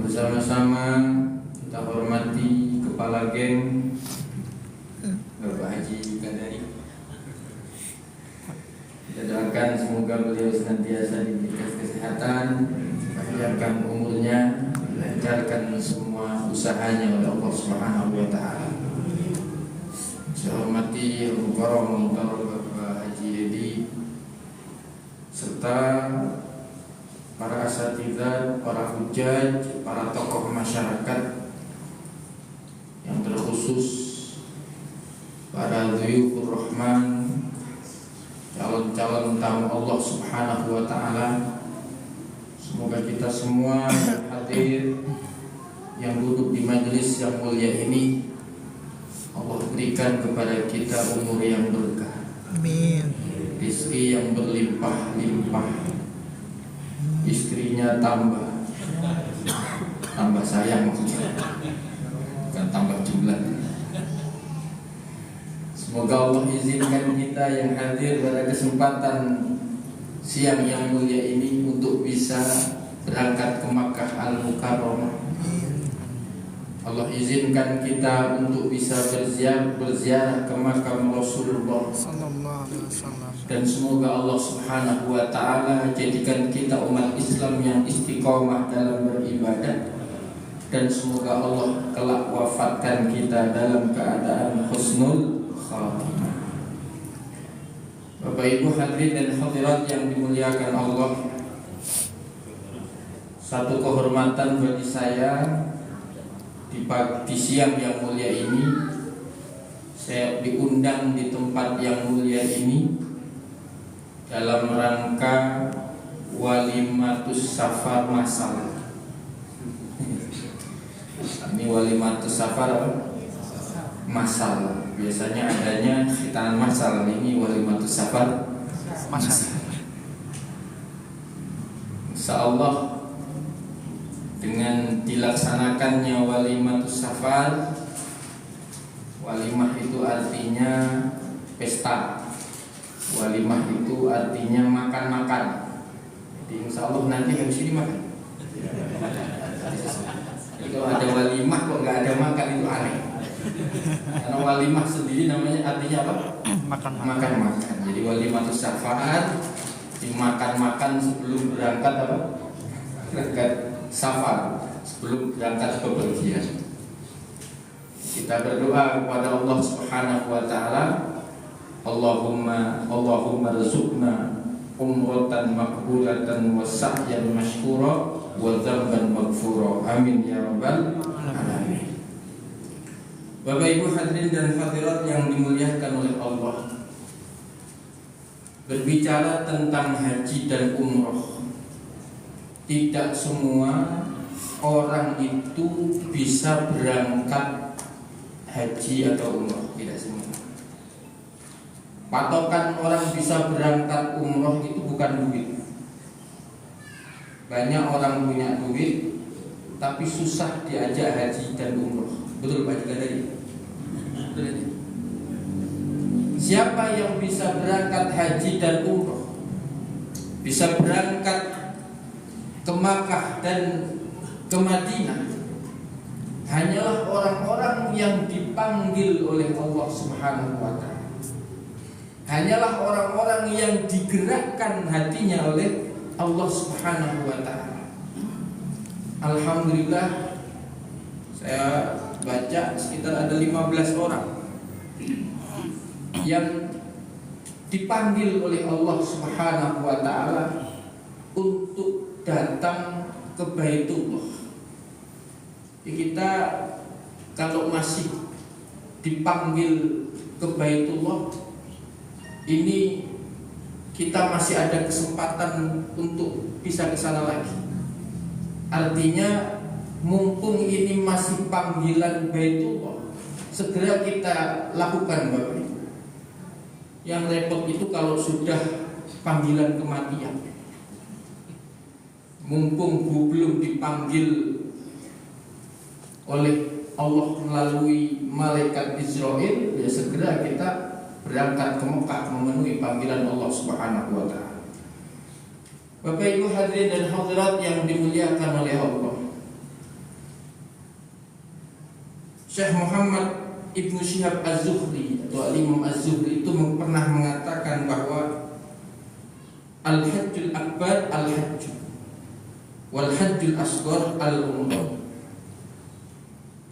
Bersama-sama kita hormati Kepala Geng Bapak Haji Kadari. Kita doakan semoga beliau senantiasa diberikan kesehatan, panjangkan umurnya, lancarkan semua usahanya oleh Allah Subhanahu wa taala. Saya hormati Al-Mukarram Bapak Haji Dedi serta para asatidzah, para hujaj, para tokoh masyarakat, yang terkhusus para dhuyufur rahman, calon-calon tamu Allah Subhanahu wa taala. Semoga kita semua yang hadir, yang duduk di majelis yang mulia ini, Allah berikan kepada kita umur yang berkah, Amin. rezeki yang berlimpah-limpah, istrinya tambah sayang maksudnya, bukan tambah jumlah. Semoga Allah izinkan kita yang hadir pada kesempatan siang yang mulia ini untuk bisa berangkat ke Makkah Al-Mukarramah. Allah izinkan kita untuk bisa berziarah ke makam Rasulullah Sallallahu alaihi wasallam. dan semoga Allah Subhanahu wa taala jadikan kita umat Islam yang istiqomah dalam beribadah, dan semoga Allah kelak wafatkan kita dalam keadaan husnul khatimah. Bapak Ibu hadirin dan hadirat yang dimuliakan Allah, satu kehormatan bagi saya di siang yang mulia ini, saya diundang di tempat yang mulia ini dalam rangka walimatus safar masal. Ini walimatus safar masal. Biasanya adanya khitanan masal, ini walimatus safar masal. Insyaallah dengan dilaksanakannya walimatus safar, walimah itu artinya pesta, walimah itu artinya makan-makan. Jadi insya Allah nanti harus ini makan. Jadi kalau ada walimah kok nggak ada makan itu aneh. Karena walimah sendiri namanya artinya apa? Makan-makan. Jadi walimatus safar dimakan-makan sebelum berangkat apa? Berangkat safar, sebelum berangkat bepergian. Kita berdoa kepada Allah Subhanahu wa taala, Allahumma rizukna umratan maqbulatan wa sa'yan mashkura wa dzamban maghfura. Amin ya rabbal alamin. Bapak Ibu hadirin dan hadirat yang dimuliakan oleh Allah, berbicara tentang haji dan umroh, tidak semua orang itu bisa berangkat haji atau umroh, tidak semua. Patokan orang bisa berangkat umroh itu bukan duit. Banyak orang punya duit tapi susah diajak haji dan umroh. Betul Pak Jikadari? Betul. Siapa yang bisa berangkat haji dan umroh, bisa berangkat ke Makkah dan ke Madinah, hanyalah orang-orang yang dipanggil oleh Allah Subhanahu wa taala. Hanyalah orang-orang yang digerakkan hatinya oleh Allah Subhanahu wa taala. Alhamdulillah, saya baca sekitar ada 15 orang yang dipanggil oleh Allah Subhanahu wa taala untuk datang ke Baitullah. Kita kalau masih dipanggil ke Baitullah, ini kita masih ada kesempatan untuk bisa ke sana lagi. Artinya mumpung ini masih panggilan Baitullah, segera kita lakukan Bapak Ibu. Yang repot itu kalau sudah panggilan kematian. Mumpung belum dipanggil oleh Allah melalui malaikat Israel, ya segera kita berangkat ke Mekah memenuhi panggilan Allah Subhanahu wa taala. Bapak Ibu hadirin dan hadirat yang dimuliakan oleh Allah, Syekh Muhammad Ibnu Syihab Az-Zuhri atau Al-Imam Az-Zuhri itu pernah mengatakan bahwa Al-Hajjul Akbar Al-Hajj wal Hajjul Asghar Al-Umrah.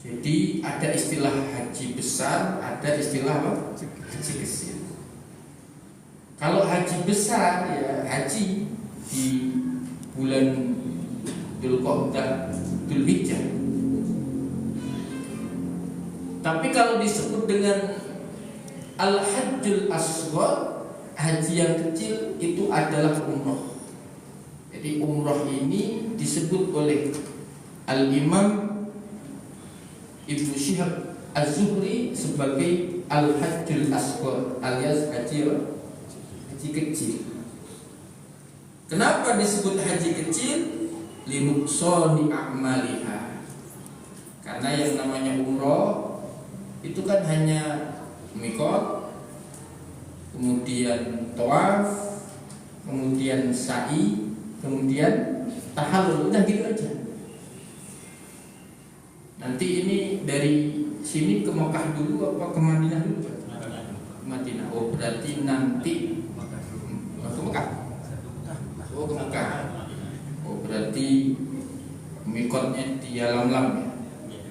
Jadi ada istilah haji besar, ada istilah apa? Haji kecil. Kalau haji besar ya haji di bulan Dzulqa'dah, Dzulhijjah. Tapi kalau disebut dengan Al-Hajjul Asghar, haji yang kecil itu adalah umrah. Jadi umrah ini disebut oleh Al-Imam Ibnu Syihab Az-Zuhri sebagai Al-Hajjul Asghar alias haji kecil. Kenapa disebut haji kecil? Linuqsani a'maliha. Karena yang namanya umrah itu kan hanya miqat, kemudian tawaf, kemudian sa'i, kemudian tahallul, udah gitu aja. Nanti ini dari sini ke Mekah dulu apa ke Madinah dulu? Ke Madinah. Oh berarti nanti ke Mekah. Oh ke Mekah. Oh berarti mikotnya di Yalamlam ya.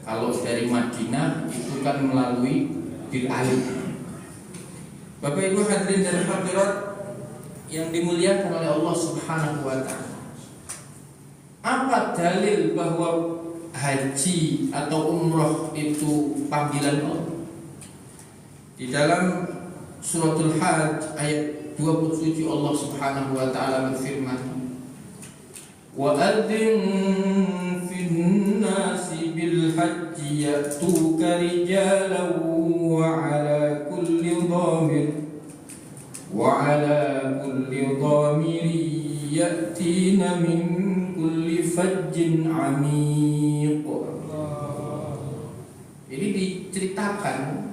Kalau dari Madinah itu kan melalui Bil Ali. Bapak Ibu hadirin dan hadirat yang dimuliakan oleh Allah Subhanahu wa taala. Apa dalil bahwa haji atau umrah itu panggilan Allah? Di dalam suratul Hajj ayat 27 Allah Subhanahu wa taala berfirman, وَأَذِّن فِي النَّاسِ بِالْحَجِّ يَأْتُوكَ رِجَالًا وَعَلَى كُلِّ ضَامِرٍ يَأْتِينَ مِنْ كُلِّ فَجٍّ عَمِيقٍ. Jadi diceritakan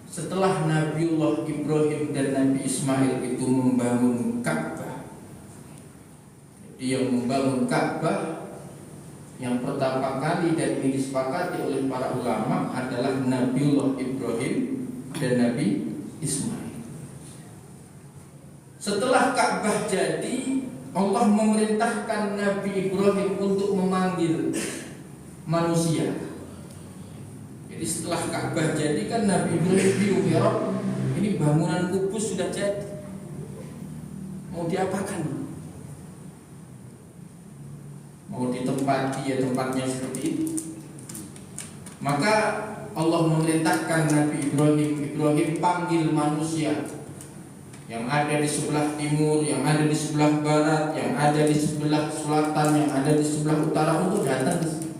setelah Nabiullah Ibrahim dan Nabi Ismail itu membangun Ka'bah. Yang membangun Ka'bah yang pertama kali dan ini disepakati oleh para ulama adalah Nabiullah Ibrahim dan Nabi Ismail. Setelah Ka'bah jadi, Allah memerintahkan Nabi Ibrahim untuk memanggil manusia. Jadi setelah Ka'bah jadi kan Nabi Ibrahim bingung, ya Rabb, ini bangunan Kudus sudah jadi, mau diapakan? Mau ditempati ya tempatnya seperti itu. Maka Allah memerintahkan Nabi Ibrahim panggil manusia yang ada di sebelah timur, yang ada di sebelah barat, yang ada di sebelah selatan, yang ada di sebelah utara untuk datang ke sini.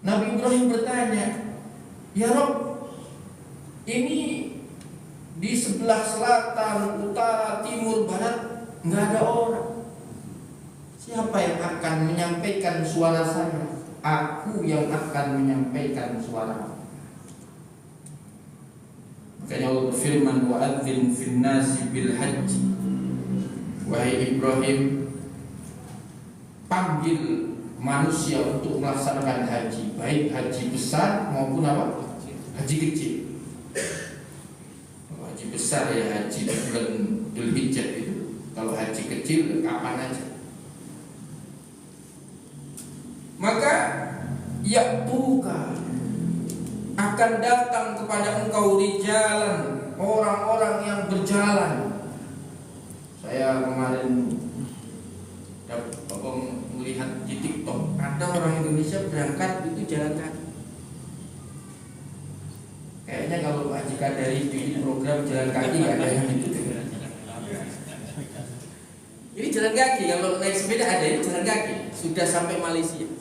Nabi Ibrahim bertanya, ya Rabb, ini di sebelah selatan, utara, timur, barat nggak ada orang. Siapa yang akan menyampaikan suara saya? Aku yang akan menyampaikan suara. Makanya Allah berfirman, wa'adzin fin nasi bil haji. Wahai Ibrahim, panggil manusia untuk melaksanakan haji, baik haji besar maupun apa? Haji kecil. Kalau haji besar ya haji di bulan Dzulhijjah itu. Kalau haji kecil kapan aja. Maka ya'tuka, akan datang kepada engkau rijalan, orang-orang yang berjalan. Saya kemarin melihat di TikTok, ada orang Indonesia berangkat itu jalan kaki. Kayaknya kalau Pak Jika dari di program jalan kaki ada yang itu. Ini jalan kaki, kalau naik sepeda ada, ini jalan kaki. Sudah sampai Malaysia.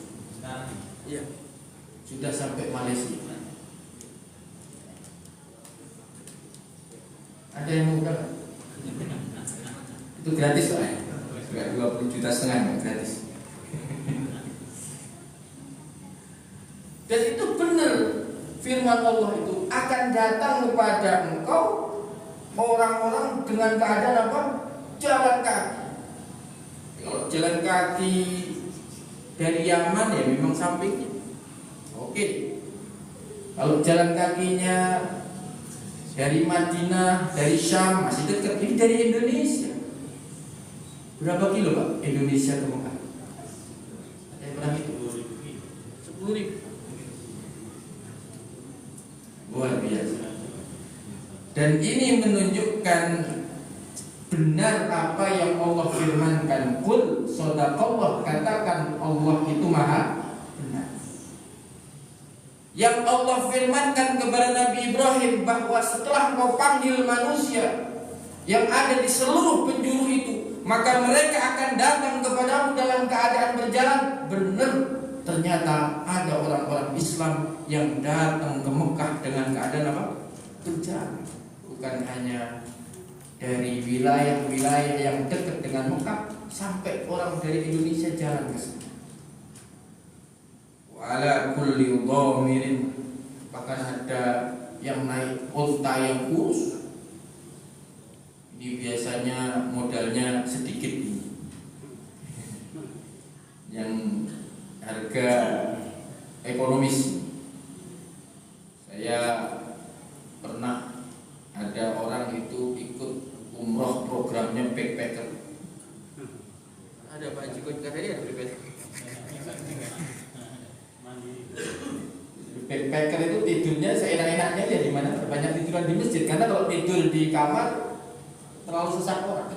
Ya, sudah sampai Malaysia. Ada yang mau berangkat? Itu gratis lah, ya? 20,5 juta gratis. Dan itu benar firman Allah itu akan datang kepada engkau orang-orang dengan keadaan apa? Jalan kaki. Kalau jalan kaki dari Yaman ya memang sampingnya. Oke. Kalau jalan kakinya dari Madinah, dari Syam masih dekat. Ini dari Indonesia. Berapa kilo Pak Indonesia ke Mekah? Ada yang pernah itu? 10.000. Luar biasa. Dan ini menunjukkan benar apa yang Allah firmankan. Qul shadaqallah, katakan Allah itu maha benar. Yang Allah firmankan kepada Nabi Ibrahim bahwa setelah kau panggil manusia yang ada di seluruh penjuru itu, maka mereka akan datang kepadamu dalam keadaan berjalan. Benar, ternyata ada orang-orang Islam yang datang ke Mekah dengan keadaan apa? Berjalan. Bukan hanya dari wilayah-wilayah yang dekat dengan Mekah, sampai orang dari Indonesia jalan ke sana. Wala kulli dhamirin, bahkan ada yang naik unta yang kurus. Ini biasanya modalnya sedikit, yang harga ekonomis. Saya pernah ada orang itu ikut umroh programnya backpacker. Ada Pak Jiko katanya backpacker itu tidurnya seenak-enaknya ya di mana? Banyak tiduran di masjid, karena kalau tidur di kamar terlalu sesak orang.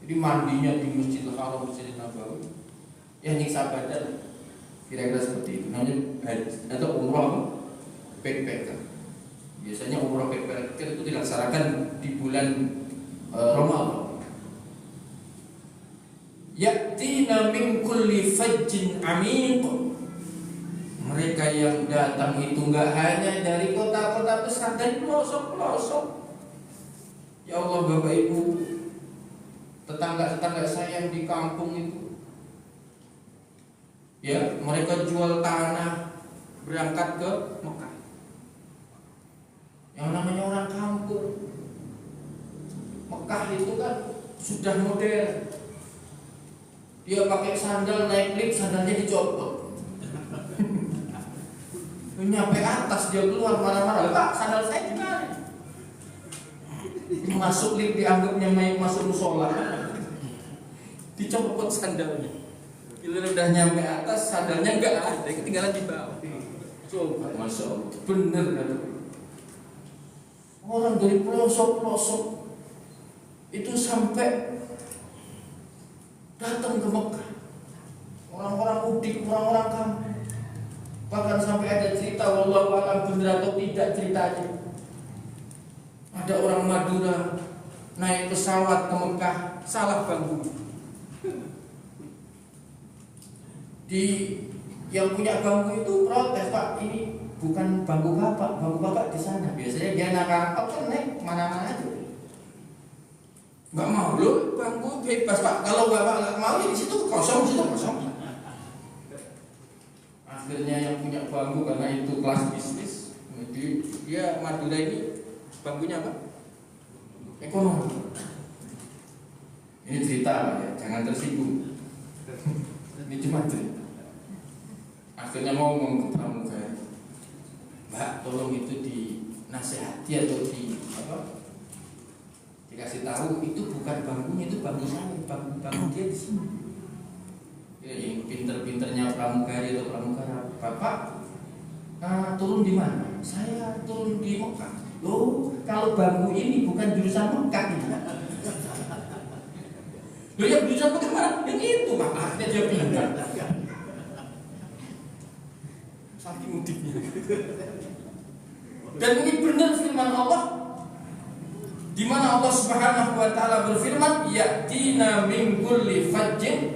Jadi mandinya di Masjidil Haram, Masjidil Nabawi, ya nyiksa badan. Kira-kira seperti itu. Namanya atau umroh backpacker. Biasanya umroh backpacker itu dilaksanakan di bulan Ramadan. Ya'tina min kulli fajjin amiq. Mereka yang datang itu enggak hanya dari kota-kota besar, dari pelosok-pelosok. Ya Allah, Bapak Ibu, tetangga-tetangga saya yang di kampung itu, ya mereka jual tanah berangkat ke Mekah. Yang namanya orang kampung, Mekah itu kan sudah modern. Dia pakai sandal naik lift, sandalnya dicopot. Nyampe atas dia keluar marah-marah, Pak sandal saya gimana? Masuk lift dianggapnya main masuk musola, dicopot sandalnya. Bila udah nyampe atas, sandalnya enggak ada, ketinggalan di bawah. Coba masuk, bener kan? Orang dari pelosok-pelosok itu sampai datang ke Mekah. Orang-orang mudik, orang-orang kampung. Bahkan sampai ada cerita, wallahu a'lam benar atau tidak ceritanya. Ada orang Madura naik pesawat ke Mekah, salah bangku. Di yang punya bangku itu protes, Pak, ini bukan bangku bapak di sana. Biasanya dia nakal, kan naik mana-mana aja. Nggak mau loh, bangku bebas Pak. Kalau bapak nggak mau ya di situ kosong, situ kosong. Akhirnya yang punya bangku, karena itu kelas bisnis, jadi dia Madura ini bangkunya apa? Ekonomi. Ini cerita Pak ya, jangan tersinggung. Ini cuma cerita. Akhirnya ngomong ke pramugari, Mbak, tolong itu dinasehati atau dikasih tahu itu bukan bangkunya, itu bangku saya, bangku dia di sini. Ya, yang pinter-pinternya pramugari atau pramugara, Bapak turun di mana? Saya turun di Mekah. Loh, kalau bangku ini bukan jurusan Mekah ini. Loh ya jurusan Mekah mana? Yang itu makanya dia pindah. Saking mudiknya. Dan ini benar firman Allah, di mana Allah Subhanahu wa taala berfirman, ya'tina min kulli fajjin.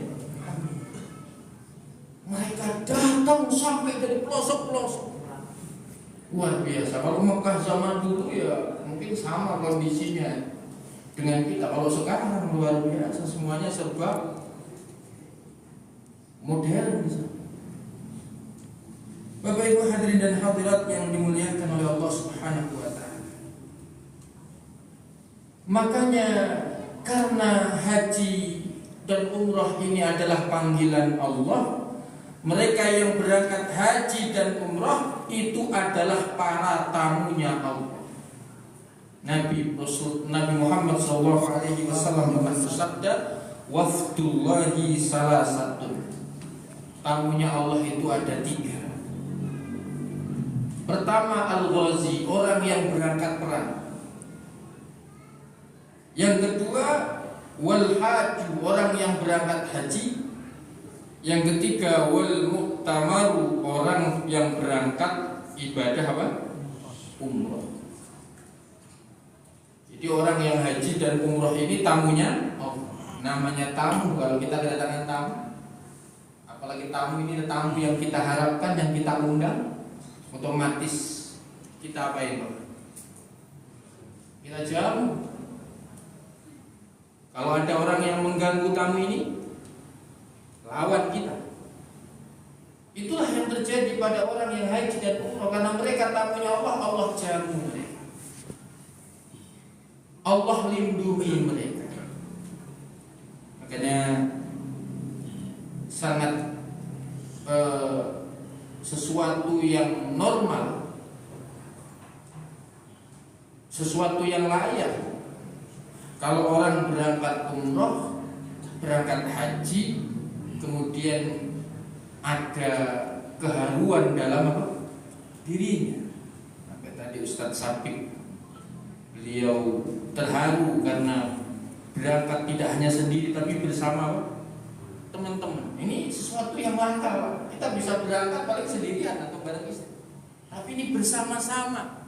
Mereka datang sampai dari pelosok-pelosok. Luar biasa. Kalau Mekah zaman dulu ya mungkin sama kondisinya dengan kita. Kalau sekarang luar biasa, semuanya serba modern. Bapak Ibu hadirin dan hadirat yang dimuliakan oleh Allah Subhanahu wa taala. Makanya karena haji dan umrah ini adalah panggilan Allah, Mereka yang berangkat haji dan umrah itu adalah para tamunya Allah. Nabi Muhammad SAW pernah bersabda, "Wafdullahi salasatun." Tamunya Allah itu ada 3. Pertama, al-ghazi, orang yang berangkat perang. Yang kedua, wal haju, orang yang berangkat haji. Yang ketiga, wal mu'tamaru, orang yang berangkat ibadah apa? Umrah. Jadi orang yang haji dan umrah ini tamunya namanya tamu. Kalau kita kedatangan tamu, apalagi tamu ini tamu yang kita harapkan, yang kita undang, otomatis kita apain, Pak? Kita jamu. Kalau ada orang yang mengganggu tamu ini, lawan kita. Itulah yang terjadi pada orang yang haji dan umrah, karena mereka tamunya Allah, Allah jamu mereka, Allah lindungi mereka. Makanya sangat sesuatu yang normal, sesuatu yang layak kalau orang berangkat umrah, berangkat haji, kemudian ada keharuan dalam apa? Dirinya. Sampai tadi Ustadz Sapik, beliau terharu karena berangkat tidak hanya sendiri tapi bersama teman-teman. Ini sesuatu yang langka, Pak. Kita bisa berangkat paling sendirian atau bareng istri, tapi ini bersama-sama,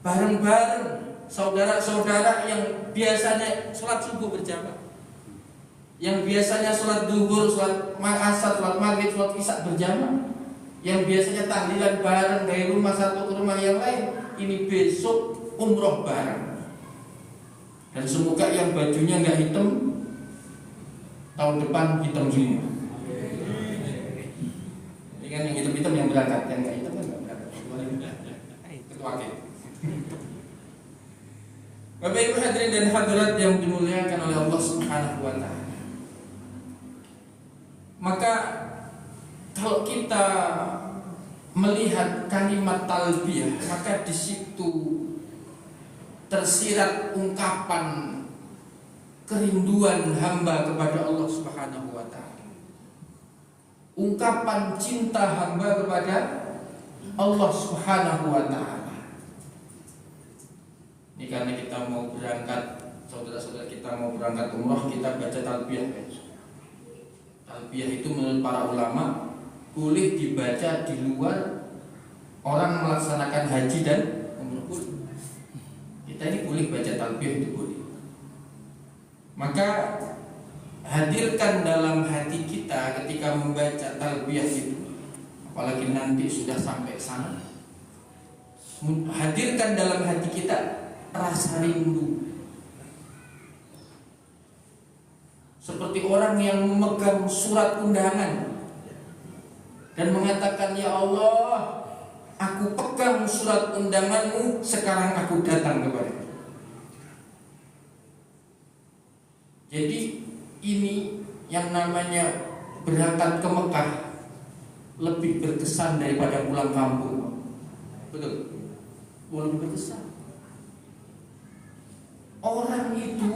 bareng-bareng, saudara-saudara yang biasanya sholat subuh berjamaah, yang biasanya sholat duhur, sholat asar, sholat maghrib, sholat isya berjamaah, yang biasanya tahlilan bareng dari rumah satu ke rumah yang lain, ini besok umroh bareng. Dan semoga yang bajunya nggak hitam, tahun depan hitam semua. Ini kan yang hitam-hitam yang berangkat, yang nggak hitam kan nggak berangkat. Ketua K. Bapak Ibu hadirin dan hadirat yang dimuliakan oleh Allah Subhanahu wa taala. Maka kalau kita melihat kalimat talbiyah, maka di situ tersirat ungkapan kerinduan hamba kepada Allah Subhanahu wa taala. Ungkapan cinta hamba kepada Allah Subhanahu wa taala. Ini karena kita mau berangkat, saudara-saudara kita mau berangkat umrah, kita baca talbiyah. Talbiyah itu menurut para ulama boleh dibaca di luar orang melaksanakan haji dan umrah. Kita ini boleh baca talbiyah, itu boleh. Maka hadirkan dalam hati kita ketika membaca talbiyah itu, apalagi nanti sudah sampai sana, hadirkan dalam hati kita rasa rindu, seperti orang yang memegang surat undangan dan mengatakan, "Ya Allah, aku pegang surat undanganmu, sekarang aku datang kepadamu." Jadi ini yang namanya berangkat ke Mekah lebih berkesan daripada pulang kampung. Betul? Lebih berkesan. Orang itu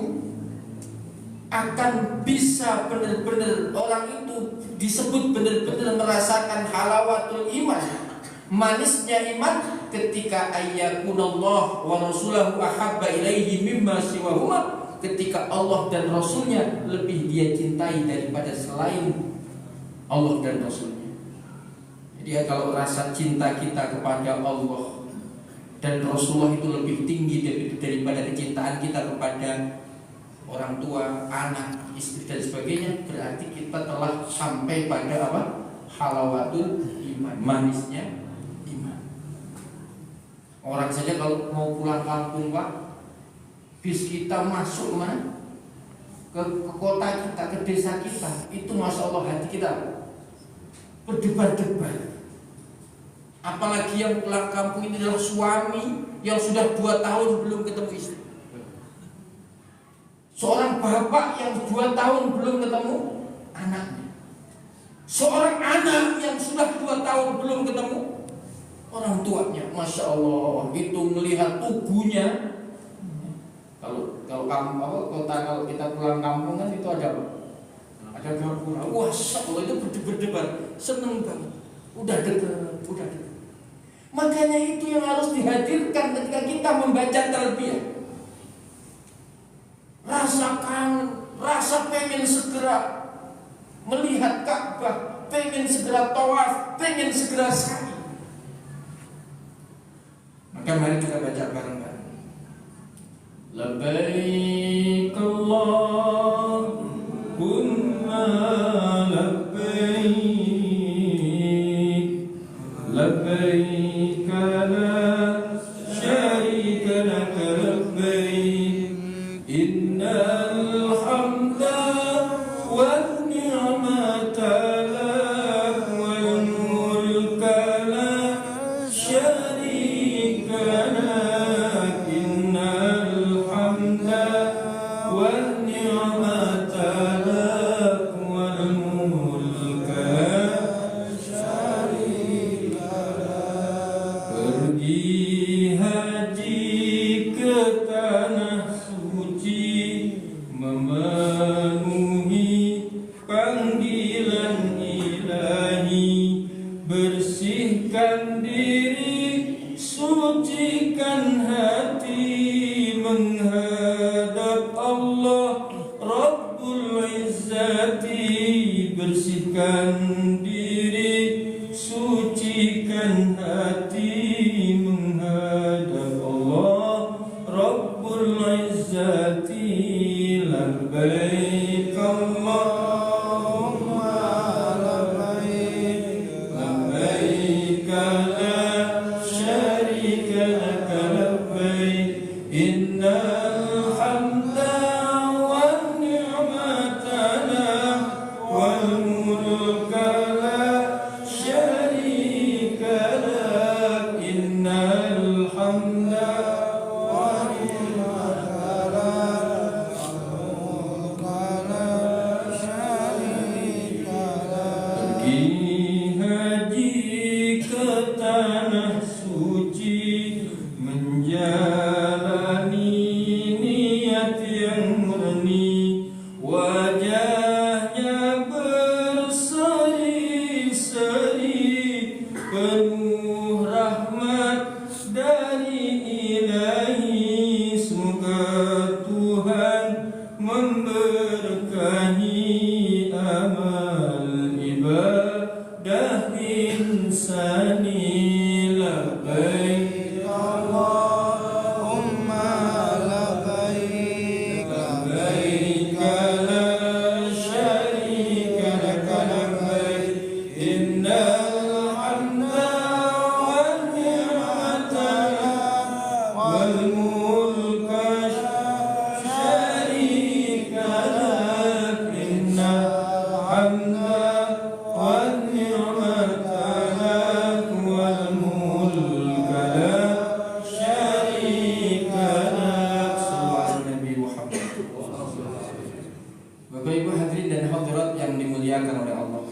akan bisa benar-benar, orang itu disebut benar-benar merasakan halawatul iman, manisnya iman, ketika ayyakunallah wa rasulahu ahabba ilaihi mimma siwahuma, ketika Allah dan Rasulnya lebih dia cintai daripada selain Allah dan Rasulnya. Jadi kalau rasa cinta kita kepada Allah dan Rasulullah itu lebih tinggi daripada kecintaan kita kepada orang tua, anak, istri dan sebagainya, berarti kita telah sampai pada apa? Halawatul iman, manisnya iman. Orang saja kalau mau pulang kampung, Pak, bis kita masuk mana? Ke kota kita, ke desa kita, itu masya Allah hati kita berdebar-debar. Apalagi yang pulang kampung ini adalah suami yang sudah 2 tahun belum ketemu istri, seorang bapak yang 2 tahun belum ketemu anaknya, seorang anak yang tahun belum ketemu orang tuanya, masya Allah, itu melihat tubuhnya. Kalau kota, kalau kita pulang kampung kan itu ada apa? Ada gapura. Wah, masya Allah, itu berdebar, seneng banget. Udah dekat. Makanya itu yang harus dihadirkan ketika kita membaca talbiyah. Rasa pengen segera melihat Ka'bah, pengen segera tawaf, pengen segera sa'i. Maka mari kita baca bareng-bareng. Labbaik Allahumma labbaik, labbaik la syarika lak labbaik, innal hamda wan ni'mata lak wal mulka la syarika lak, innal hamda wan ni'mata lak wal mulka syarika lak. Pergi haji ke tanah suci, memenuhi panggilan ilahi, bersihkan diri, sucikan hati, menghadap Allah Rabbul Izzati. Bersihkan diri, sucikan hati, menghadap Allah Rabbul Izzati. Labbaik Allahumma labbaik, labbaik la syarika lak labbaik, innal hamda wan ni'mata lak wal mulka la syarika lak, innal hamda wan ni'mata lak wal mulka la syarika lak. Pergi haji ke tanah suci, menjalani niat yang murni, wajahnya berseri-seri, penuh rahmat dari Ilahi. Semoga Tuhan memberkahi amal ibadah insani. Labbaik Allahumma labbaik, labbaik la syarika lak labbaik, innal hamda wan ni'mata lak wal mulka syarika lak, innal hamda wan ni'mata lak wal mulka la syarika lak. Sallallahu Nabi Muhammad. Bapak Ibu hadirin dan hadirat yang dimuliakan oleh Allah,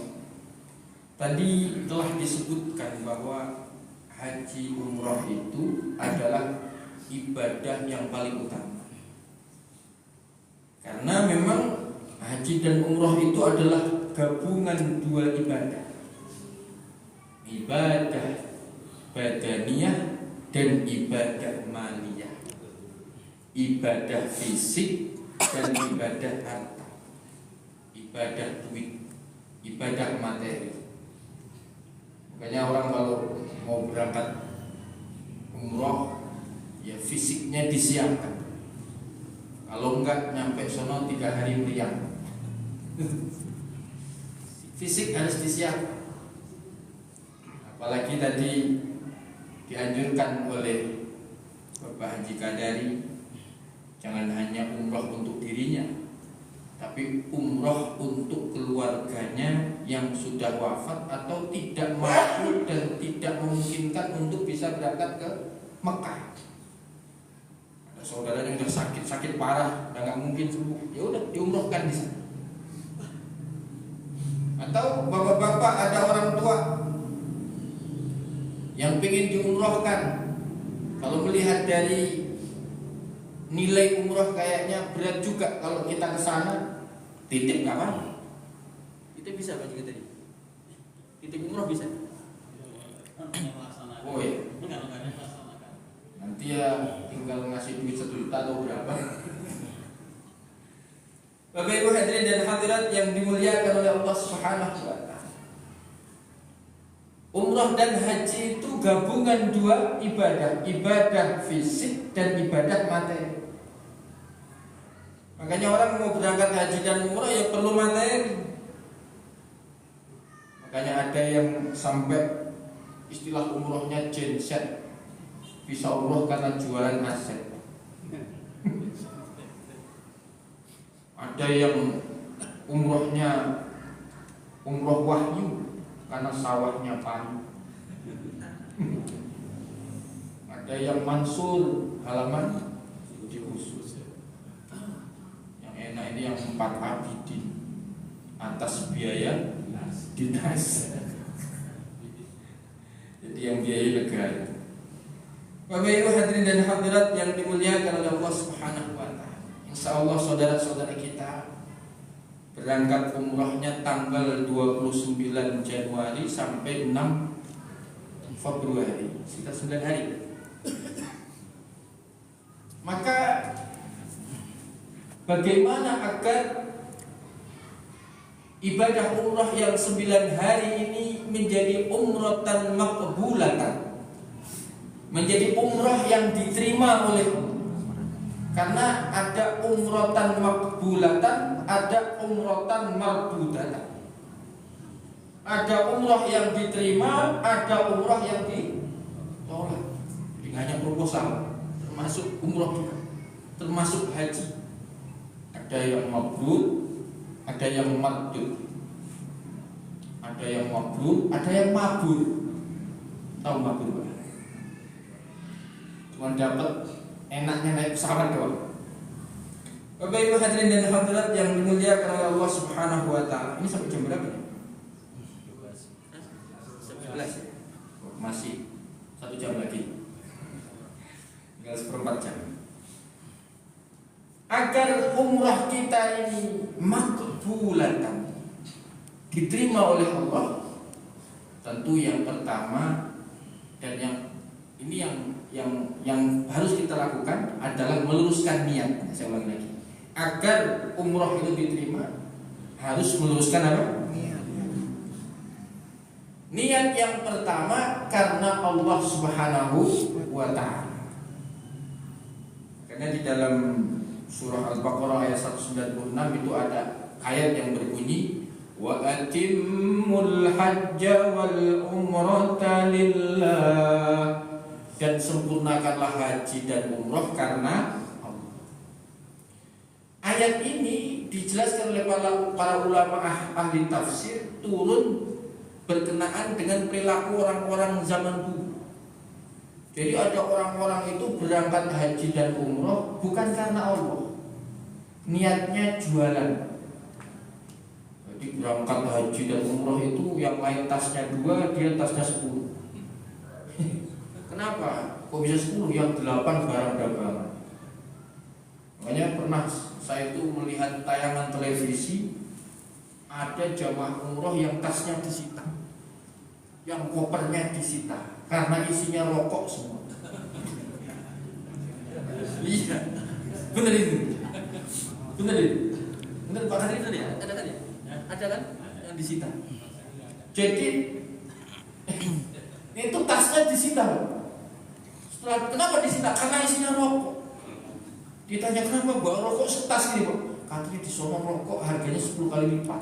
tadi telah disebutkan bahwa haji umrah itu adalah ibadah yang paling utama. Karena memang haji dan umrah itu adalah gabungan dua ibadah. Ibadah badaniyah dan ibadah maliyah. Ibadah fisik dan ibadah harta. Ibadah duit, ibadah materi. Makanya orang kalau mau berangkat umroh, ya fisiknya disiapkan. Kalau enggak nyampe sono 3 hari meriang. Fisik harus disiapkan. Apalagi tadi dianjurkan oleh Bapak Haji Kadari, jangan hanya umroh untuk dirinya, tapi umroh untuk keluarganya yang sudah wafat atau tidak mampu dan tidak memungkinkan untuk bisa berangkat ke Mekah. Ada saudaranya yang sudah sakit parah, udah nggak mungkin sembuh, ya udah diumrohkan di sana. Atau bapak-bapak ada orang tua yang pengen diumrohkan, kalau melihat dari nilai umroh kayaknya berat juga kalau kita ke sana, titip nggak apa? Itu bisa Pak juga tadi. Titip umroh bisa. Oh ya. Nanti ya tinggal ngasih duit 1 juta atau berapa. Bapak Ibu hadirin dan hadirat yang dimuliakan oleh Allah Subhanahu wa taala. Umrah dan haji itu gabungan dua ibadah, ibadah fisik dan ibadah materi. Makanya orang mau berangkat haji dan umrah ya perlu materi. Makanya ada yang sampai istilah umrohnya genset, bisa umroh karena jualan aset. Ada yang umrohnya umroh wahyu karena sawahnya panen. Ada yang mansur halaman diusus. Yang enak ini yang 4 abidin atas biaya dinas. Jadi yang biaya negara. Bapak Ibu hadirin dan hadirat yang dimuliakan oleh Allah Subhanahu wa taala. Insyaallah saudara-saudara kita berangkat umrahnya tanggal 29 Januari sampai 6 Februari, sekitar 9 hari. Maka bagaimana agar ibadah umrah yang 9 hari ini menjadi umratan maqbulatan, menjadi umrah yang diterima oleh Allah? Karena ada umratan maqbulatan, ada umratan mardudatan. Ada umrah yang diterima, ada umrah yang ditolak. Jadi hanya proposal, termasuk umrah juga, termasuk haji. Ada yang maqbul, ada yang mardud. Ada yang maqbul, ada yang mabur. Tahu mabur Pak? Cuma dapat enaknya naik pesawat doang. Bapak Ibu hadirin dan hadirat yang dimuliakan oleh Allah Subhanahu wa taala. Ini sampai jam berapa nih? 11 ya? Masih 1 jam lagi. Tinggal 1/4 jam. Agar umrah kita ini maqbulatan, diterima oleh Allah, tentu yang pertama dan yang harus kita lakukan adalah meluruskan niat. Saya ulangi lagi. Agar umrah itu diterima, harus meluruskan apa? Niat yang pertama karena Allah Subhanahu wa taala. Karena di dalam surah Al-Baqarah ayat 196 itu ada ayat yang berbunyi wa atimmul hajja wal umrata lillah, dan sempurnakanlah haji dan umrah karena Allah. Ayat ini dijelaskan oleh para ulama ahli tafsir turun berkenaan dengan perilaku orang-orang zaman dulu. Jadi ada orang-orang itu berangkat haji dan umrah bukan karena Allah, niatnya jualan. Jadi berangkat haji dan umrah itu yang lain tasnya 2, dia tasnya 10. Kenapa? Kok bisa 10? Yang 8 barang dagangan. Makanya pernah saya itu melihat tayangan televisi, ada jamaah umroh yang tasnya disita, yang kopernya disita karena isinya rokok semua. Iya, benar itu, benar itu, benar Pak Hari tadi ya, ada kan ya, ada kan yang disita. Jadi itu tasnya disita. Setelah kenapa disita? Karena isinya rokok. Ditanya kenapa bawa rokok setas ini Pak? Katanya di sono rokok harganya 10 kali lipat.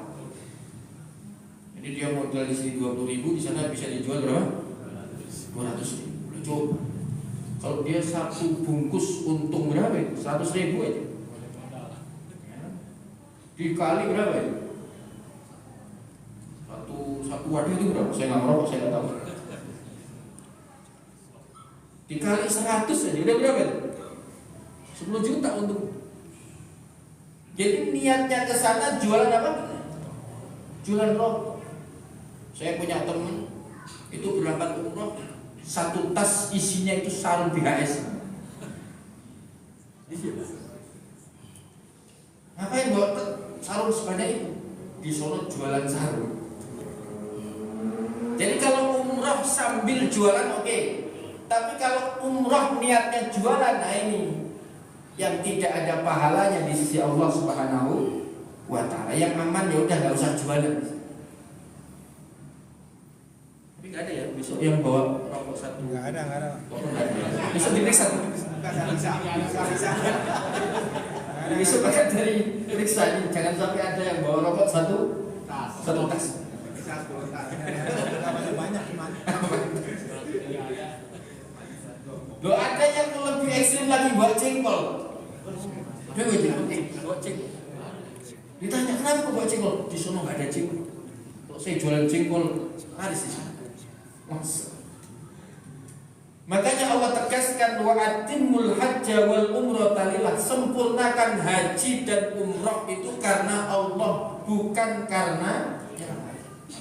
Jadi dia modal di sini 20.000, di sana bisa dijual berapa? 200.000. Udah coba. Kalau dia 1 bungkus untung berapa itu? 100.000 aja. Dikali berapa itu? Satu wadah itu berapa? Saya nggak merokok, saya nggak tahu. Dikali 100 aja, udah berapa itu? 10 juta untung. Jadi niatnya ke sana jualan apa? Jualan rokok. Saya punya teman itu berangkat umroh satu tas isinya itu sarung BHS. Ngapain bawa sarung sebanyak itu? Di Solo jualan sarung. Jadi kalau umroh sambil jualan oke. Tapi kalau umroh niatnya jualan, nah ini yang tidak ada pahalanya di sisi Allah Subhanahu wa ta'ala. Yang aman ya udah nggak usah jualan. Tapi nggak ada ya besok yang bawa rokok satu. Nggak ada. Besok diperiksa. Bisa. Besok akan dari periksa ini. Jangan sampai ada yang bawa rokok satu tas. Banyak gimana? Loh ada yang lebih ekstrim lagi bawa cengkol. Dia bawa cengkol. Ditanya kenapa kok bawa cengkol? Di sana nggak ada cengkol. Kalau saya jualan cengkol laris di sana. Makanya Allah tegaskan wa atimul hajja wal umrata lillah, sempurnakan haji dan umrah itu karena Allah, bukan karena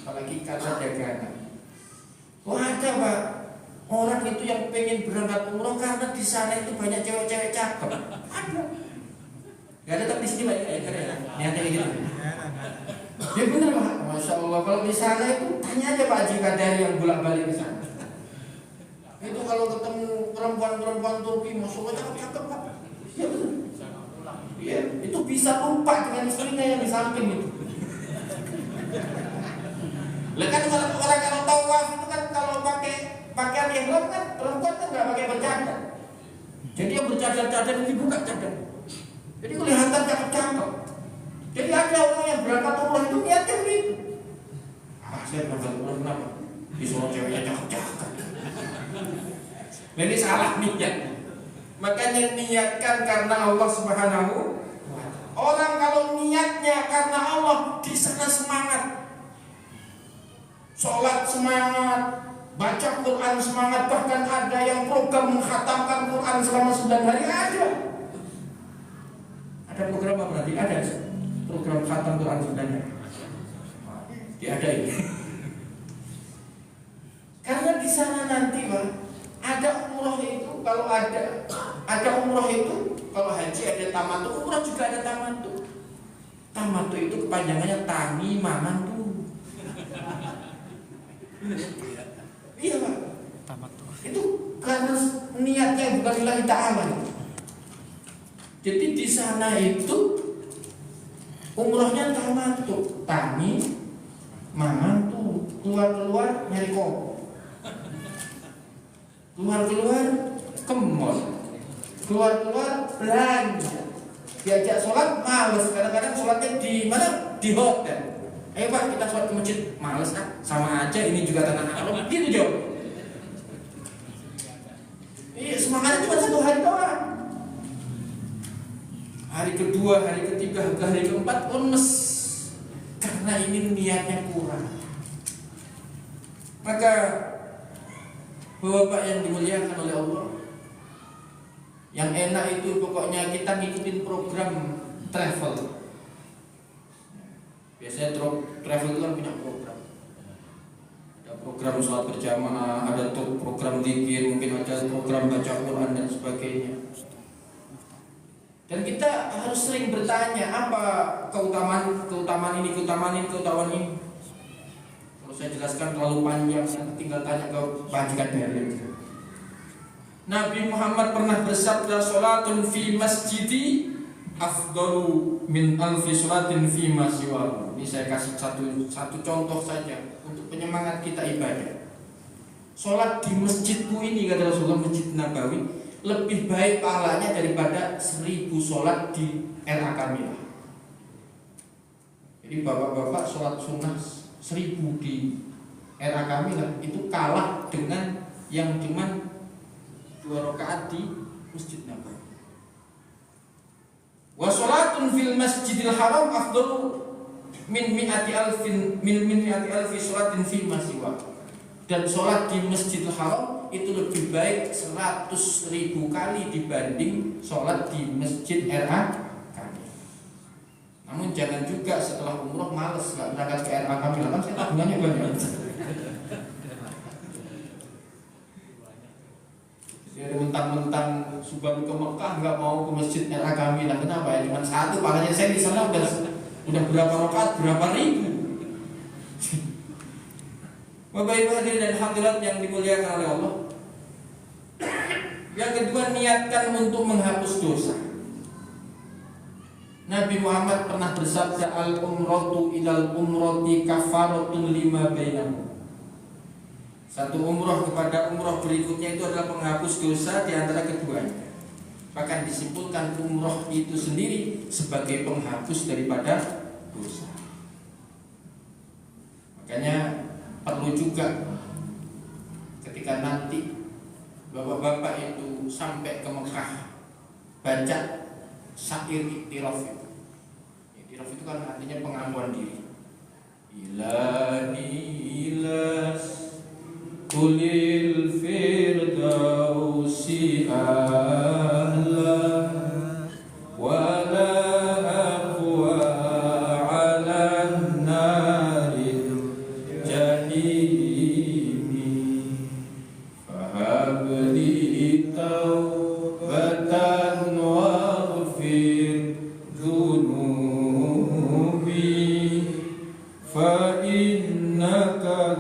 apalagi karena dagangan. Wah ada Pak, orang itu yang pengen berangkat umrah karena di sana itu banyak cewek-cewek cakep. Ada. Gak ada tapi di sini Pak ya, niatnya kayak gitu. Ya benar Pak, Masya Allah. Kalau di sana itu tanya aja Pak jika dari yang bolak-balik di sana. Itu kalau ketemu perempuan-perempuan Turki, Masya Allah cakep-cakep Pak. Ya benar. Ya, itu bisa lupa dengan istrinya yang di samping itu. Lah kan orang kalau tawaf itu kan kalau pakai pakaian ihram kan perempuan kan nggak pakai bercadar. Jadi yang bercadar-cadar ini buka cadar. Jadi kelihatan cakep-cakep. Jadi ada orang yang berangkat umrah itu niatnya begitu. Saya berangkat umrah kenapa? Disuruh ceweknya cakep-cakep. Nah, ini salah niat. Makanya niatkan karena Allah Subhanahu. Orang kalau niatnya karena Allah di sana semangat. Sholat semangat, baca Quran semangat, bahkan ada yang program mengkhatamkan Quran selama 9 hari ada. Ada program apa berarti? Ada program khatam Quran 9 hari. Diadain. Karena di sana nanti Pak, ada umroh itu kalau ada umroh itu kalau haji ada tamatu, umroh juga ada tamatu. Tamatu itu kepanjangannya tani mangan tuh. Iya Pak. Itu karena niatnya bukan lillahi ta'ala. Jadi di sana itu umrohnya tamatu, tani, mangan tuh, keluar nyari kopi, keluar ke mall, keluar belanja, diajak sholat males, kadang-kadang sholatnya di mana? Di hotel. Ayo Pak kita sholat ke masjid, males kan? Sama aja ini juga tanah haram, gitu jawab. Iya semangatnya cuma 1 hari doang. Hari kedua, hari ketiga, hari keempat lemes karena ini niatnya kurang. Maka Bapak yang dimuliakan oleh Allah, yang enak itu pokoknya kita ngikutin program travel. Biasanya travel itu kan punya program. Ada program sholat berjamaah, ada program zikir, mungkin ada program baca Quran dan sebagainya. Dan kita harus sering bertanya apa keutamaan ini. Kalau saya jelaskan terlalu panjang, saya tinggal tanya ke majikan Berlin. Nabi Muhammad pernah bersabda, "Sholatun fi masjidi afdalu min alfi sholatin fi ma siwahu." Ini saya kasih satu contoh saja untuk penyemangat kita ibadah. Sholat di masjidku ini, kata Rasulullah, Masjid Nabawi, lebih baik pahalanya daripada 1000 sholat di RA Kamilah. Jadi bapak-bapak sholat sunnah 1000 di RA Kamilah itu kalah dengan yang cuma 2 rakaat di Masjid Nabawi. Wa sholatun fil masjidil haram afdalu min mi'ati alfi sholatin fi ma siwa. Dan sholat di Masjidil Haram itu lebih baik 100.000 kali dibanding sholat di Masjid RA Kamilah. Namun jangan juga setelah umroh males nggak berangkat ke RA Kamilah, kan saya tabungannya banyak. baru ke Mekah nggak mau ke masjid era kami lah. Kenapa ya? Cuma satu, makanya saya di sana udah berapa rakaat, berapa ribu. Bapak Ibu hadirin dan hadirat yang dimuliakan oleh Allah. Yang kedua, niatkan untuk menghapus dosa. Nabi Muhammad pernah bersabda, al-umratu ilal umrati kafaratun lima bainahum. Satu umroh kepada umroh berikutnya itu adalah penghapus dosa di antara keduanya. Bahkan disimpulkan umroh itu sendiri sebagai penghapus daripada dosa. Makanya perlu juga ketika nanti bapak-bapak itu sampai ke Mekah, baca syair iktiraf itu. Iktiraf itu kan artinya pengakuan diri. Ilahi ilas kulil firdausi ahla wala aqwa ala naril jahimi fahabli taubatan waghfir dhunubi fa innaka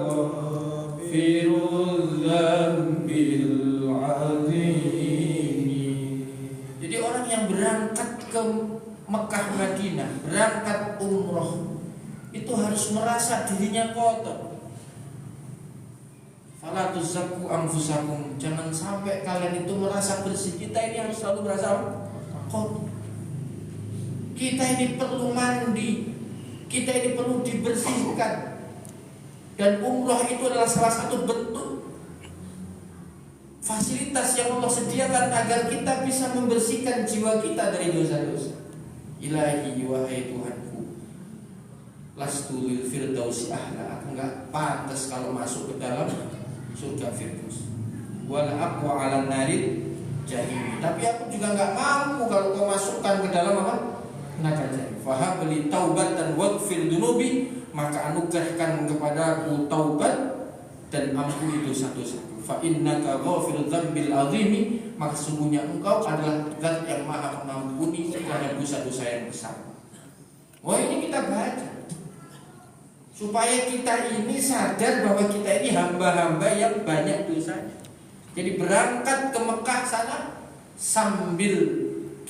jadi orang yang berangkat ke Mekah Madinah, berangkat umroh, itu harus merasa dirinya kotor. Fala tuzakku anfusakum, jangan sampai kalian itu merasa bersih. Kita ini harus selalu merasa kotor. Kita ini perlu mandi, kita ini perlu dibersihkan. Dan umroh itu adalah salah satu bentuk fasilitas yang Allah sediakan agar kita bisa membersihkan jiwa kita dari dosa-dosa. Ilahi wahai Tuhanku, lastu lil firdausi ahla, aku enggak pantas kalau masuk ke dalam surga firdaus. Wala aqwa 'alan narid jahim, tapi aku juga enggak mampu kalau kau masukkan ke dalam apa? Neraka jahim. Fahabli taubatan waghfir dunubi, maka anugerahkan kepadaku taubat dan ampuni dosa-dosaku. Fa innaka ghafirudz dzambil azimi, maka sungguhnya engkau adalah zat yang maha mengampuni terhadap dosa-dosa yang besar. Wah, ini kita baca supaya kita ini sadar bahwa kita ini hamba-hamba yang banyak dosanya. Jadi berangkat ke Mekah sana sambil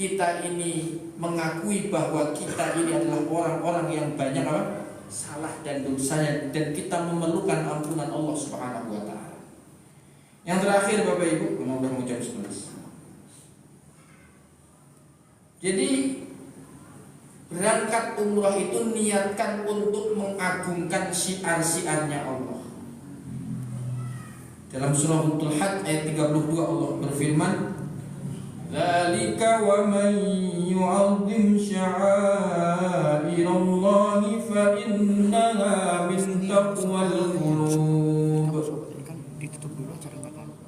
kita ini mengakui bahwa kita ini adalah orang-orang yang banyak apa? Salah dan dosanya, dan kita memerlukan ampunan Allah Subhanahu wa taala. Yang terakhir Bapak Ibu, udah mau jam 11. Jadi berangkat umrah itu niatkan untuk mengagungkan syiar-syiarnya Allah. Dalam surah Al-Hajj ayat 32 Allah berfirman, "Dzalika wa man yu'azzim sya'airallahi fa innaha min taqwal qulub."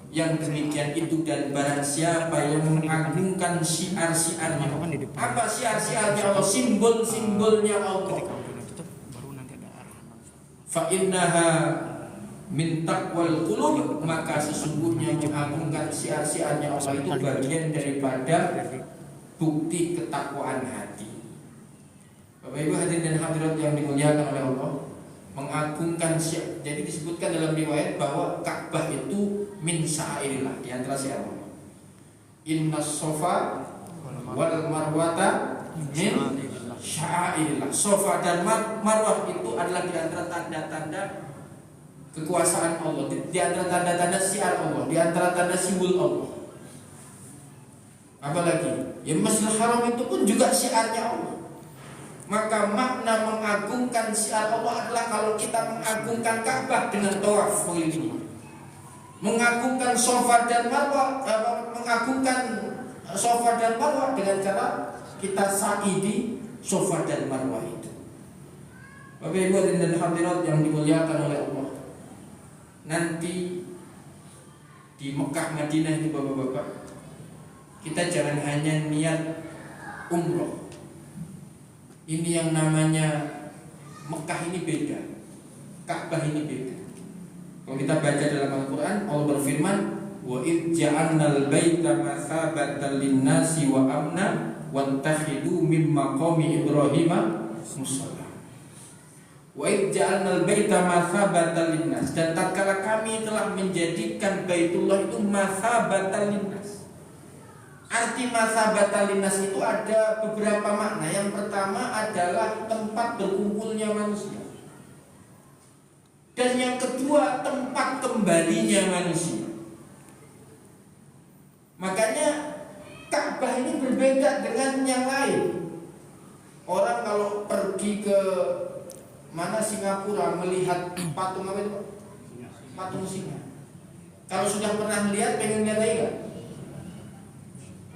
Yang demikian itu dan barang siapa yang mengagungkan syiar-syiarnya Allah. Apa syiar-syiarnya Allah? Simbol-simbolnya Allah. Fa innaha min taqwal qulub, maka sesungguhnya mengagungkan syiar-syiarnya Allah itu bagian daripada bukti ketakwaan hati. Bapak Ibu hadirin dan hadirat yang dimuliakan oleh Allah, mengagungkan syiar. Jadi disebutkan dalam riwayat bahwa Ka'bah itu min sya'airillah, di antara syiar Allah. Innas Safa wal Marwata min sya'airillah. Safa dan Marwah itu adalah di antara tanda-tanda kekuasaan Allah, di antara tanda-tanda syiar Allah, di antara tanda simbol Allah. Apalagi ya Masjidil Haram itu pun juga syiarnya Allah. Maka makna mengagungkan syiar Allah adalah kalau kita mengagungkan Ka'bah dengan tawaf keliling, mengagungkan Safa dan Marwah, mengagungkan Safa dan Marwah dengan cara kita sa'i di Safa dan Marwah itu. Bapak Ibu dan hadirat yang dimuliakan oleh Allah, nanti di Mekah Madinah itu Bapak-bapak, kita jangan hanya niat umroh. Ini yang namanya Mekah ini beda, Ka'bah ini beda. Kalau kita baca dalam Al-Quran, Allah berfirman, wa id ja'alnal baita mathabatan lin-nasi wa amna wattakhidu min maqami Ibrahim musalla. Wa id ja'alnal baita mathabatan lin-nas, dan tatkala kami telah menjadikan Baitullah itu mathabatan lin-nas. Arti mathabatan lin-nas itu ada beberapa makna. Yang pertama adalah tempat berkumpulnya manusia. Dan yang kedua, tempat kembalinya manusia. Makanya Ka'bah ini berbeda dengan yang lain. Orang kalau pergi ke mana Singapura melihat patung apa itu? Patung singa. Kalau sudah pernah melihat, pengen lihat lagi nggak?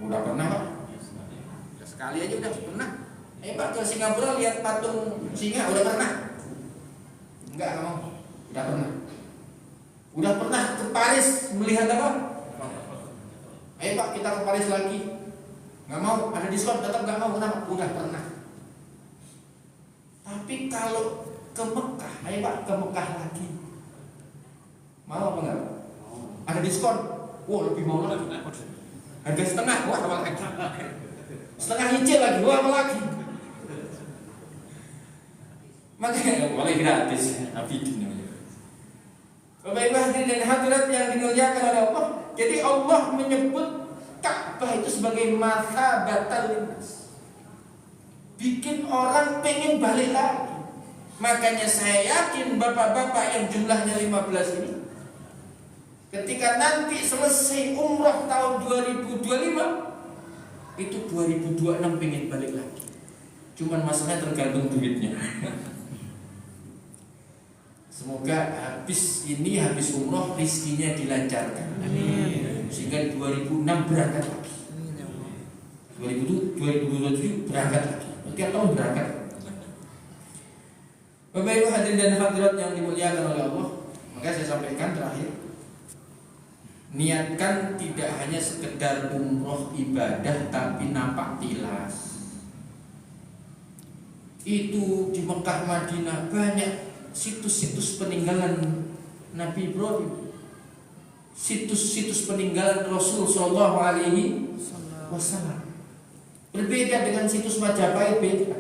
Udah pernah Pak? Sekali aja udah pernah. Pak ke Singapura lihat patung singa udah pernah? Enggak mau. Udah pernah. Udah pernah ke Paris melihat apa? Ayo Pak, kita ke Paris lagi. Nggak mau, ada diskon, tetap nggak mau. Kenapa? Udah pernah. Tapi kalau ke Mekah, ayo Pak, ke Mekah lagi. Mau apa enggak? Ada diskon. Wah, lebih mau lagi. Harga setengah, wah apa lagi? Setengah nyicil lagi, wah apa lagi? Makanya boleh gratis, abidin namanya. Bapak Ibu hadirin dan hadirat yang dimuliakan oleh Allah. Jadi Allah menyebut Ka'bah itu sebagai mathabatal linnas, bikin orang pengen balik lagi. Makanya saya yakin bapak-bapak yang jumlahnya 15 ini, ketika nanti selesai umrah tahun 2025, itu 2026 pengen balik lagi. Cuman masalahnya tergantung duitnya. Semoga habis umroh rizkinya dilancarkan. Amin. Sehingga 2006 berangkat lagi. 2027 berangkat lagi. Tiap tahun berangkat. Bapak Ibu hadirin dan hadirat yang dimuliakan oleh Allah, maka saya sampaikan terakhir, niatkan tidak hanya sekedar umroh ibadah tapi nampak tilas. Itu di Mekah Madinah banyak situs-situs peninggalan Nabi Ibrahim, situs-situs peninggalan Rasul Shallallahu Alaihi Wasallam. Berbeda dengan situs Majapahit, beda.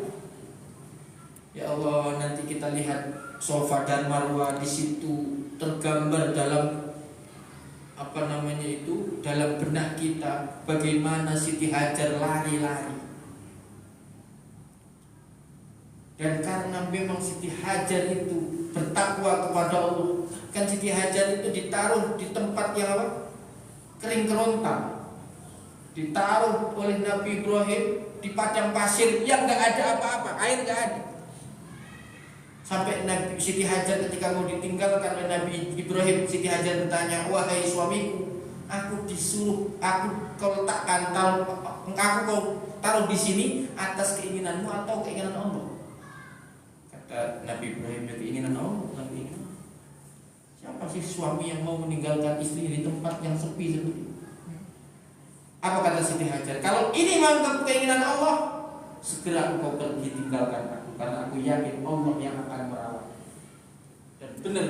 Ya Allah, nanti kita lihat Safa dan Marwah, di situ tergambar dalam dalam benak kita bagaimana Siti Hajar lari-lari. Dan karena memang Siti Hajar itu bertakwa kepada Allah, kan Siti Hajar itu ditaruh di tempat yang apa? Kering kerontang. Ditaruh oleh Nabi Ibrahim di padang pasir yang nggak ada apa-apa, air nggak ada. Sampai Nabi Siti Hajar ketika mau ditinggalkan oleh Nabi Ibrahim, Siti Hajar bertanya, wahai suamiku, aku disuruh, kau letakkan aku kau taruh di sini atas keinginanmu atau keinginan Allah? Nabi Ibrahim, keinginan Allah, bukan keinginan. Siapa sih suami yang mau meninggalkan istri di tempat yang sepi seperti itu? Apa kata Siti Hajar? Kalau ini memang keinginan Allah, segera engkau pergi tinggalkan aku, karena aku yakin Allah yang akan merawat. Dan benar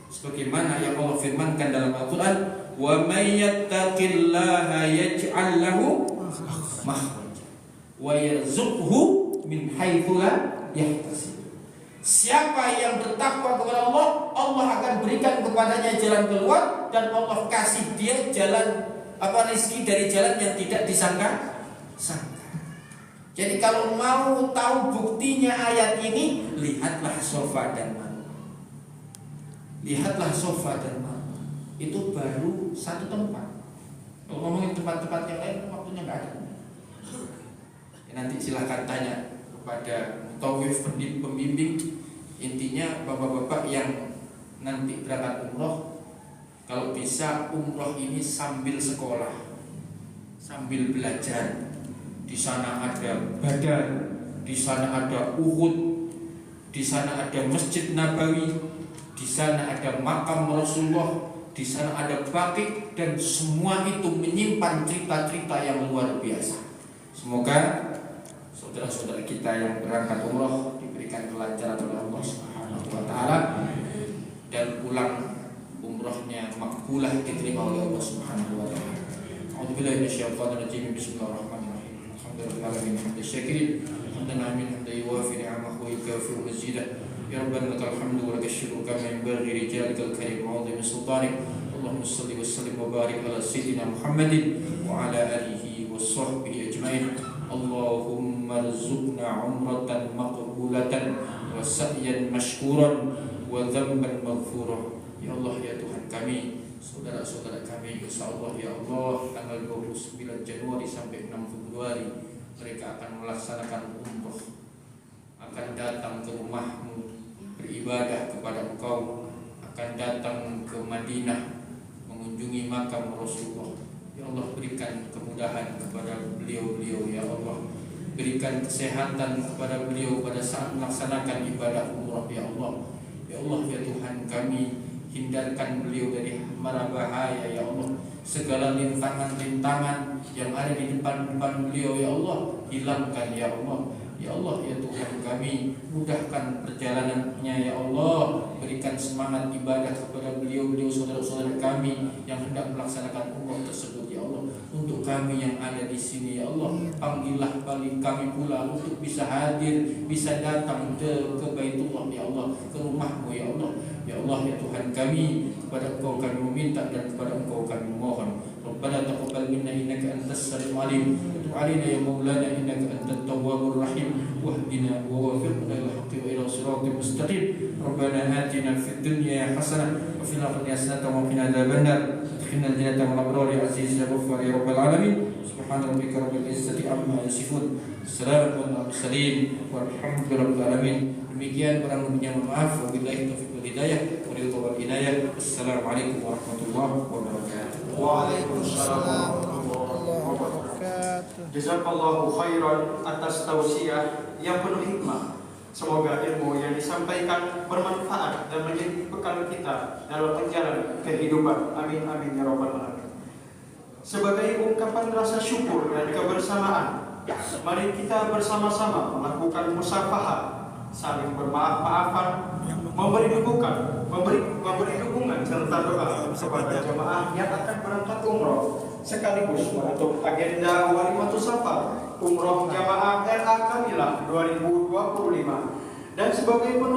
sebagaimana yang Allah firmankan dalam Al-Quran, wa may yattaqillaha yaj'al lahu makhraja wa yarzuqhu min haitsu la yahtasib. Siapa yang bertakwa kepada Allah, Allah akan berikan kepadanya jalan keluar, dan Allah kasih dia jalan rezeki dari jalan yang tidak disangka-sangka. Jadi kalau mau tahu buktinya ayat ini, lihatlah Safa dan Marwah. Lihatlah Safa dan Marwah. Itu baru satu tempat. Kalau ngomongin tempat-tempat yang lain, waktunya nggak ada. Nanti silahkan tanya kepada mutawif pembimbing. Intinya bapak-bapak yang nanti berangkat umroh, kalau bisa umroh ini sambil sekolah, sambil belajar. Di sana ada Badar, di sana ada Uhud, di sana ada Masjid Nabawi, di sana ada makam Rasulullah, di sana ada Baqi, dan semua itu menyimpan cerita-cerita yang luar biasa. Semoga saudara-saudara kita yang berangkat umroh diberikan kelancaran oleh Allah Subhanahu wa taala, dan pulang umrohnya makbulah diterima oleh Allah Subhanahu أعوذ بالله من الشيطان الرجيم. بسم الله الرحمن الرحيم. الحمد لله رب العالمين حمد الشاكرين حمدا حميدا حمدا يوافي نعمه ويكافئ مزيدا. يا ربنا لك الحمد ولك الشكر كما ينبغي لجلالك الكريم وعظيم سلطانك. اللهم صل وسلم وبارك على سيدنا محمد وعلى آله وصحبه أجمعين. اللهم ارزقنا عمرة مقبولة وسعيا مشكورا وذنبا مغفورا. Ya Allah, ya Tuhan kami, saudara-saudara kami, insyaallah ya Allah, tanggal 29 Januari sampai 6 Februari mereka akan melaksanakan umroh, akan datang ke rumahmu beribadah kepada Engkau, akan datang ke Madinah mengunjungi makam Rasulullah. Ya Allah, berikan kemudahan kepada beliau-beliau ya Allah, berikan kesehatan kepada beliau pada saat melaksanakan ibadah umrah ya Allah. Ya Allah, ya Tuhan kami, hindarkan beliau dari mara bahaya ya Allah. Segala rintangan-rintangan yang ada di depan beliau ya Allah, hilangkan ya Allah. Ya Allah, ya Tuhan kami, mudahkan perjalanannya ya Allah. Berikan semangat ibadah kepada beliau-beliau saudara-saudara kami yang hendak melaksanakan umrah tersebut ya Allah. Untuk kami yang ada di sini ya Allah, panggillah balik kami pula untuk bisa hadir, bisa datang ke Baitullah ya Allah, ke rumahmu ya Allah. Ya Allah, ya Tuhan kami, kepada Engkau kami meminta dan kepada Engkau kami mohon. Rabbana taqabbal minna innaka antas samiul alim. Tub 'alaina ya maulana innaka antat tawwabur rahim. Wahdina wa waffiqna ila haqqi wa ila siratal mustaqim. Rabbana atina fid dunya hasanah wa fil akhirati hasanah wa qina adzabannar. Adkhilna al-jannata ma'al abrar ya aziz ya ghaffar ya rabbal alamin. Subhana rabbika rabbil izzati amma yasifun. Assalamu alal mursalin walhamdulillahi rabbil alamin. Demikian, kurang lebihnya mohon maaf. Wabillahi taufiq wal hidayah. Wal hidayah. Assalamualaikum warahmatullahi wabarakatuh. Waalaikumsalam warahmatullahi wabarakatuh. Jazakallahu khairan atas tausiah yang penuh hikmah. Semoga ilmu yang disampaikan bermanfaat dan menjadi bekal kita dalam perjalanan kehidupan. Amin amin ya rabbal alamin. Sebagai ungkapan rasa syukur dan kebersamaan, mari kita bersama-sama melakukan musafahah, saling bermaaf-maafan, memberi dukungan serta doa kepada jemaah yang akan berangkat umroh, sekaligus untuk agenda Walimatus Safar Umroh Jamaah RA Kamilah 2025 dan sebagai